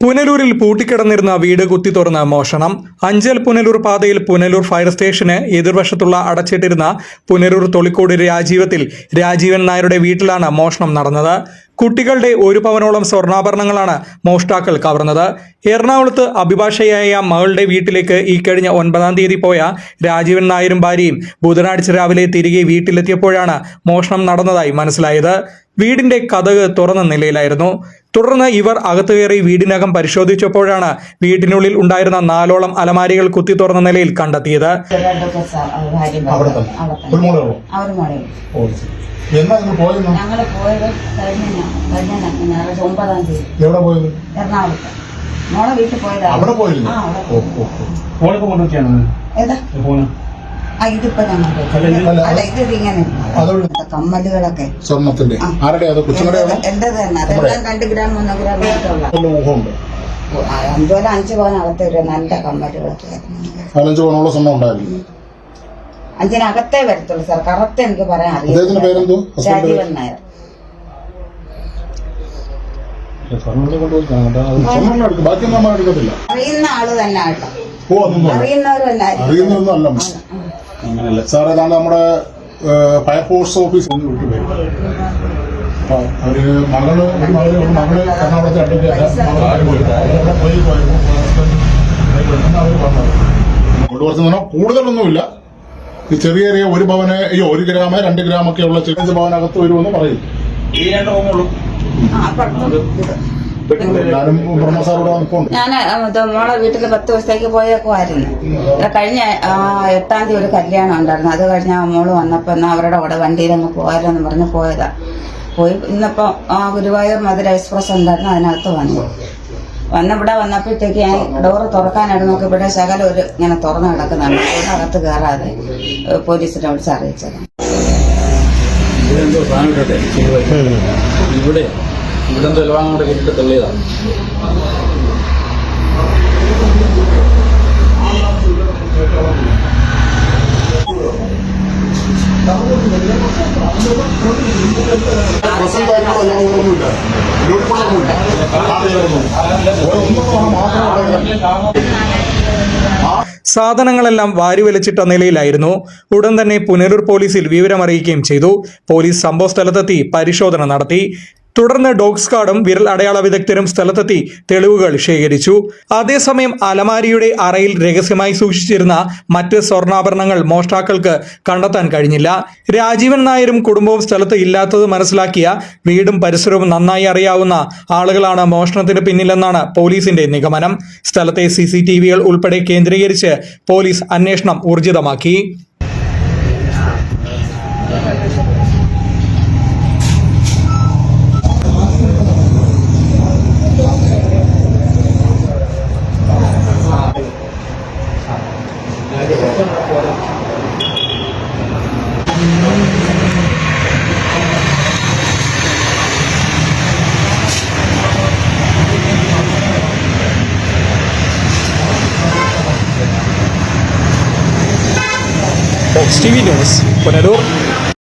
പുനലൂരിൽ പൂട്ടിക്കിടന്നിരുന്ന വീട് കുത്തി തുറന്ന് മോഷണം. അഞ്ചൽ പുനലൂർ പാതയിൽ പുനലൂർ ഫയർ സ്റ്റേഷന് എതിർവശത്തുള്ള അടച്ചിട്ടിരുന്ന പുനലൂർ തൊളിക്കോട് രാജീവൻ നായരുടെ വീട്ടിലാണ് മോഷണം നടന്നത്. കുട്ടികളുടെ 1 പവനോളം സ്വർണ്ണാഭരണങ്ങളാണ് മോഷ്ടാക്കൾ കവർന്നത്. എറണാകുളത്ത് അഭിഭാഷകയായ മകളുടെ വീട്ടിലേക്ക് ഇക്കഴിഞ്ഞ 9-ാം തീയതി പോയ രാജീവൻ നായരും ഭാര്യയും ബുധനാഴ്ച രാവിലെ തിരികെ വീട്ടിലെത്തിയപ്പോഴാണ് മോഷണം നടന്നതായി മനസ്സിലായത്. വീടിന്റെ കതക് തുറന്ന നിലയിലായിരുന്നു. തുടർന്ന് ഇവർ അകത്തു കയറി വീടിനകം പരിശോധിച്ചപ്പോഴാണ് വീടിനുള്ളിൽ ഉണ്ടായിരുന്ന 4ഓളം അലമാരികൾ കുത്തി തുറന്ന നിലയിൽ കണ്ടെത്തിയത്. ഞങ്ങള് പോയത് എവിടെ പോയത്? എറണാകുളത്ത് മോളെ വീട്ടിൽ പോയതാ. അവിടെ പോയില്ല. ഇതിപ്പോ ഇതിങ്ങനെ കമ്മലുകളൊക്കെ സ്വർണത്തിന്റെ ആരുടെ എന്റെ തന്നെ അതെല്ലാം 2 ഗ്രാം 3 ഗ്രാം ഊഹമുണ്ട്. അതുപോലെ 5 പവനകത്തെ ഒരു നല്ല കമ്മലുകളൊക്കെ 4-5 പവനോളം സ്വർണ്ണം ഉണ്ടായിരുന്നു. 5-നകത്തേ വരത്തുള്ളൂ സാർ. കറക്റ്റ് എനിക്ക് പറയാൻ അറിയാം. രാജീവൻ നായർ. അറിയുന്ന ആള് തന്നെ ആട്ടോ. അറിയുന്നവരൊന്നും അല്ല സാർ. ഏതാണ്ട് നമ്മുടെ ഫയർഫോഴ്സ് ഓഫീസ് അവര് മകള് എറണാകുളത്തെ കൂടുതലൊന്നുമില്ല. ഈ ചെറിയ 1 പവന് 1 ഗ്രാം 2 ഗ്രാം ഒക്കെ ഉള്ള 5 പവനകത്ത് വരുമെന്ന് പറയും. ഞാൻ മോളെ വീട്ടിൽ 10 ദിവസത്തേക്ക് പോയേക്കുമായിരുന്നു. കഴിഞ്ഞ 8-ാം തീയതി ഒരു കല്യാണം ഉണ്ടായിരുന്നു. അത് കഴിഞ്ഞ മോള് വന്നപ്പോ അവരുടെ കൂടെ വണ്ടിയിലങ്ങ് പോയാലെന്ന് പറഞ്ഞ് പോയതാ. പോയി ഇന്നിപ്പോ ഗുരുവായൂർ മധുര എക്സ്പ്രസ് ഉണ്ടായിരുന്നു. അതിനകത്ത് ഇവിടെ വന്നപ്പോഴത്തേക്ക് ഞാൻ ഡോറ് തുറക്കാനായിട്ട് നോക്കി ഇവിടെ ശകലം ഇങ്ങനെ തുറന്നു കിടക്കുന്നതാണ്. അകത്ത് കയറാതെ പോലീസിനെ വിളിച്ച് അറിയിച്ചത്. ഇവിടെ തെളിവാൻ കൂടെ കിട്ടിട്ട് തെളിയതാണ്. സാധനങ്ങളെല്ലാം വാരിവലിച്ചിട്ട നിലയിലായിരുന്നു. ഉടൻ തന്നെ പുനലൂർ പോലീസിൽ വിവരമറിയിക്കുകയും ചെയ്തു. പോലീസ് സംഭവ സ്ഥലത്തെത്തി പരിശോധന നടത്തി. തുടർന്ന് ഡോഗ് സ്ക്വാഡും വിരൽ അടയാള വിദഗ്ധരും സ്ഥലത്തെത്തി തെളിവുകൾ ശേഖരിച്ചു. അതേസമയം അലമാരിയുടെ അറയിൽ രഹസ്യമായി സൂക്ഷിച്ചിരുന്ന മറ്റ് സ്വർണ്ണാഭരണങ്ങൾ മോഷ്ടാക്കൾക്ക് കണ്ടെത്താൻ കഴിഞ്ഞില്ല. രാജീവൻ നായരും കുടുംബവും സ്ഥലത്ത് ഇല്ലാത്തത് മനസ്സിലാക്കിയ വീടും പരിസരവും നന്നായി അറിയാവുന്ന ആളുകളാണ് മോഷണത്തിന് പിന്നിലെന്നാണ് പോലീസിന്റെ നിഗമനം. സ്ഥലത്തെ CCTVകൾ ഉൾപ്പെടെ കേന്ദ്രീകരിച്ച് പോലീസ് അന്വേഷണം ഊർജിതമാക്കി. Fox TV News, Punalur.